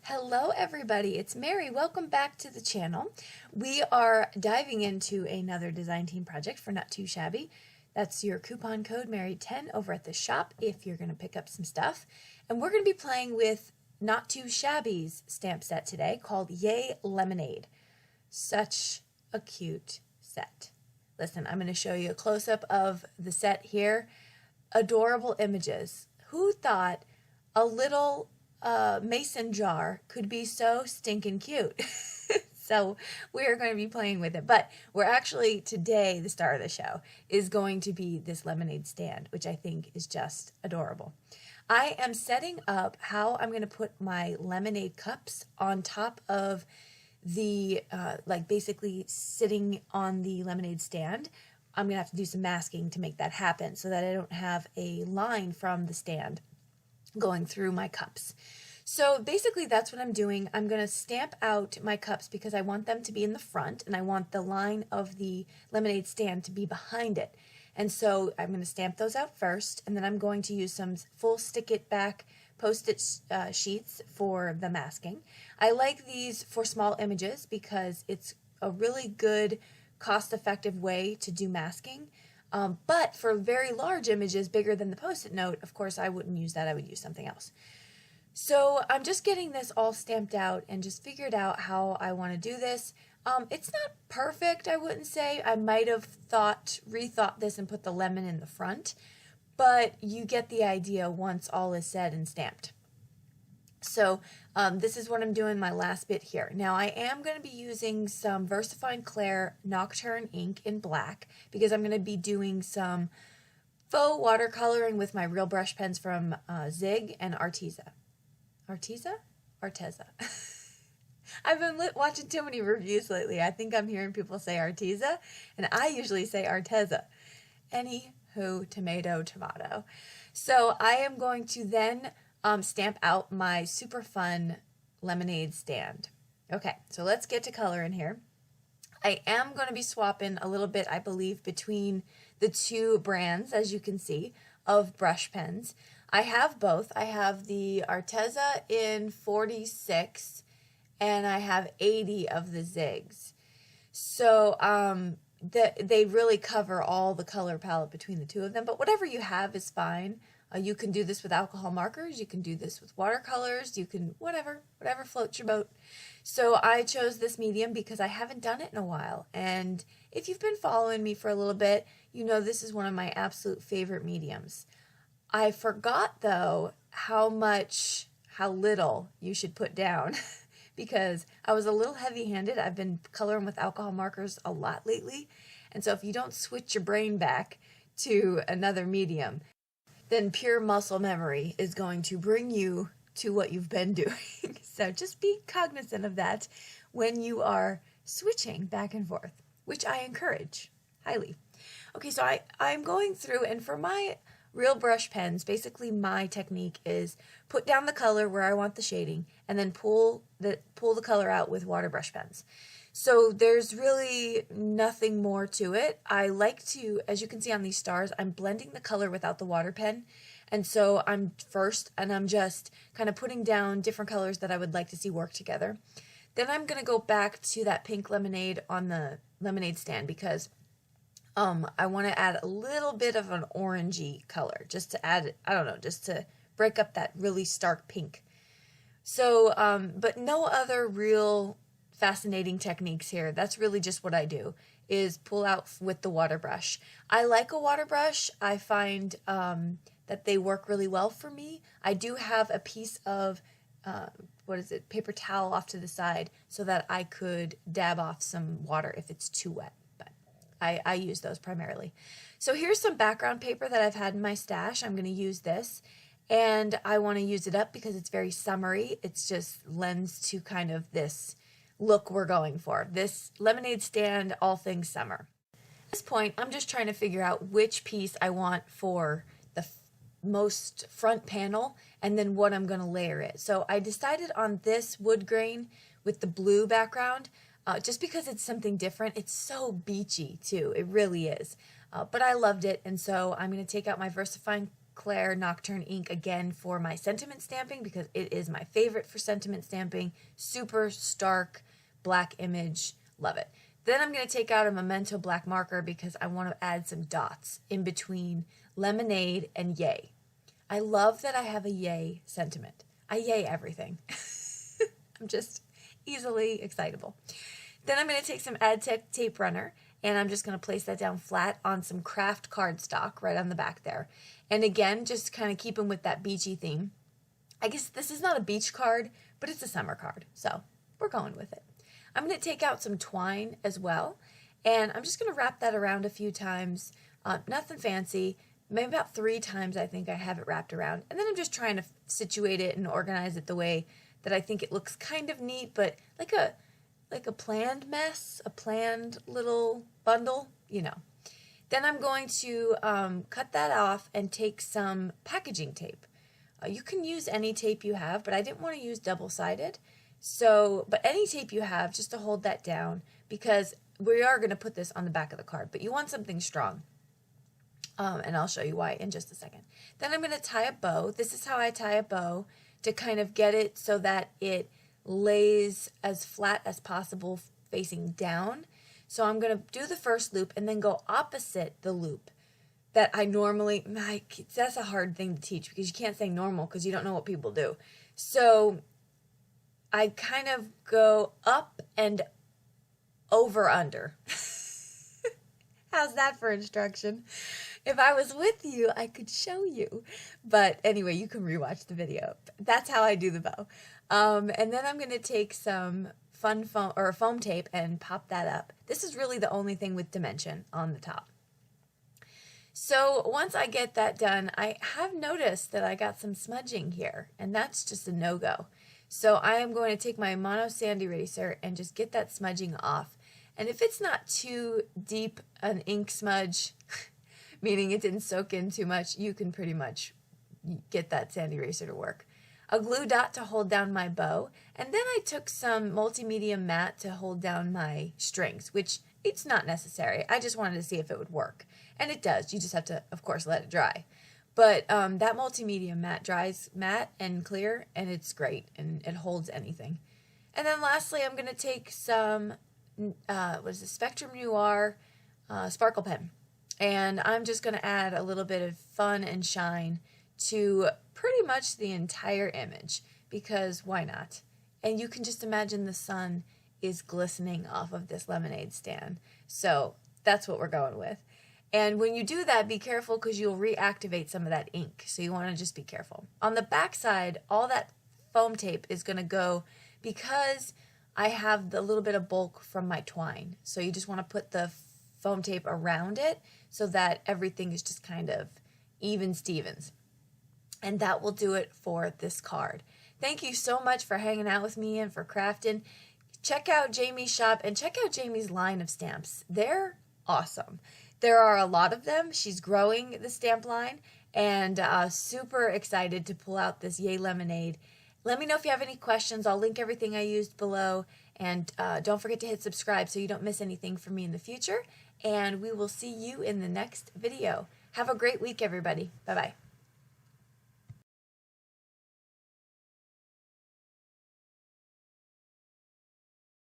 Hello everybody, it's Mary. Welcome back to the channel. We are diving into another design team project for Not2Shabby. That's your coupon code Mary10 over at the shop if you're going to pick up some stuff. And we're going to be playing with Not2Shabby's stamp set today called Yay Lemonade. Such a cute set. Listen, I'm going to show you a close-up of the set here. Adorable images. Who thought a little mason jar could be so stinking cute? So we're going to be playing with it, but we're actually today, the star of the show is going to be this lemonade stand, which I think is just adorable. I am setting up how I'm going to put my lemonade cups on top of the like basically sitting on the lemonade stand. I'm gonna have to do some masking to make that happen so that I don't have a line from the stand going through my cups. So basically that's what I'm doing. I'm going to stamp out my cups because I want them to be in the front and I want the line of the lemonade stand to be behind it. And so I'm going to stamp those out first, and then I'm going to use some full stick it back Post-it sheets for the masking. I like these for small images because it's a really good cost-effective way to do masking. But for very large images bigger than the Post-it note, of course, I wouldn't use that. I would use something else. So I'm just getting this all stamped out and just figured out how I want to do this. It's not perfect, I wouldn't say. I might have rethought this and put the lemon in the front, but you get the idea once all is said and stamped. So this is what I'm doing my last bit here. Now I am going to be using some Versafine Clair Nocturne ink in black because I'm going to be doing some faux watercoloring with my real brush pens from Zig and Arteza. Arteza. I've been watching too many reviews lately. I think I'm hearing people say Arteza, and I usually say Arteza. Anywho, tomato. So I am going to then stamp out my super fun lemonade stand. Okay, so let's get to color in here. I am going to be swapping a little bit, I believe, between the two brands, as you can see, of brush pens. I have both. I have the Arteza in 46 and I have 80 of the Zigs. So they really cover all the color palette between the two of them, but whatever you have is fine. You can do this with alcohol markers, you can do this with watercolors, you can whatever floats your boat. So I chose this medium because I haven't done it in a while, and if you've been following me for a little bit, you know this is one of my absolute favorite mediums. I forgot though how little you should put down because I was a little heavy-handed. I've been coloring with alcohol markers a lot lately, and so if you don't switch your brain back to another medium, then pure muscle memory is going to bring you to what you've been doing. So just be cognizant of that when you are switching back and forth, which I encourage highly. Okay, so I'm going through, and for my real brush pens, basically my technique is put down the color where I want the shading and then pull the color out with water brush pens. So there's really nothing more to it. I like to, as you can see on these stars, I'm blending the color without the water pen. And so I'm just kind of putting down different colors that I would like to see work together. Then I'm going to go back to that pink lemonade on the lemonade stand because I want to add a little bit of an orangey color just to add, I don't know, just to break up that really stark pink. So, but no other real fascinating techniques here. That's really just what I do, is pull out with the water brush. I like a water brush. I find that they work really well for me. I do have a piece of, paper towel off to the side so that I could dab off some water if it's too wet. But I use those primarily. So here's some background paper that I've had in my stash. I'm going to use this, and I want to use it up because it's very summery. It's just lends to kind of this look we're going for. This lemonade stand, all things summer. At this point, I'm just trying to figure out which piece I want for the most front panel and then what I'm going to layer it. So I decided on this wood grain with the blue background just because it's something different. It's so beachy too. It really is. But I loved it, and so I'm going to take out my Versafine Clair Nocturne ink again for my sentiment stamping because it is my favorite for sentiment stamping. Super stark black image. Love it. Then I'm going to take out a Memento black marker because I want to add some dots in between Lemonade and Yay. I love that I have a Yay sentiment. I yay everything. I'm just easily excitable. Then I'm going to take some Adtech tape runner and I'm just going to place that down flat on some craft cardstock right on the back there. And again, just kind of keeping with that beachy theme. I guess this is not a beach card, but it's a summer card. So we're going with it. I'm going to take out some twine as well. And I'm just going to wrap that around a few times. Nothing fancy. Maybe about 3 times I think I have it wrapped around. And then I'm just trying to situate it and organize it the way that I think it looks kind of neat, but like a planned mess, a planned little bundle, you know. Then I'm going to cut that off and take some packaging tape. You can use any tape you have, but I didn't want to use double-sided. So, but any tape you have just to hold that down because we are going to put this on the back of the card, but you want something strong. And I'll show you why in just a second. Then I'm going to tie a bow. This is how I tie a bow to kind of get it so that it lays as flat as possible facing down. So I'm going to do the first loop and then go opposite the loop that I normally, that's a hard thing to teach because you can't say normal because you don't know what people do. So I kind of go up and over under. How's that for instruction? If I was with you, I could show you. But anyway, you can rewatch the video. That's how I do the bow. And then I'm going to take some fun foam tape and pop that up. This is really the only thing with dimension on the top. So once I get that done, I have noticed that I got some smudging here, and that's just a no-go. So I am going to take my Mono Sand Eraser and just get that smudging off. And if it's not too deep an ink smudge, meaning it didn't soak in too much, you can pretty much get that sand eraser to work. A glue dot to hold down my bow, and then I took some multimedia matte to hold down my strings, which it's not necessary. I just wanted to see if it would work. And it does. You just have to, of course, let it dry. But that multimedia matte dries matte and clear, and it's great, and it holds anything. And then lastly, I'm going to take some, Spectrum Noir sparkle pen. And I'm just going to add a little bit of fun and shine to pretty much the entire image, because why not? And you can just imagine the sun is glistening off of this lemonade stand. So that's what we're going with. And when you do that, be careful because you'll reactivate some of that ink. So you want to just be careful. On the back side, all that foam tape is going to go because I have the little bit of bulk from my twine. So you just want to put the foam tape around it so that everything is just kind of even Stevens. And that will do it for this card. Thank you so much for hanging out with me and for crafting. Check out Jamie's shop and check out Jamie's line of stamps. They're awesome. There are a lot of them. She's growing the stamp line and super excited to pull out this Yay Lemonade. Let me know if you have any questions. I'll link everything I used below. And don't forget to hit subscribe so you don't miss anything from me in the future. And we will see you in the next video. Have a great week, everybody. Bye-bye.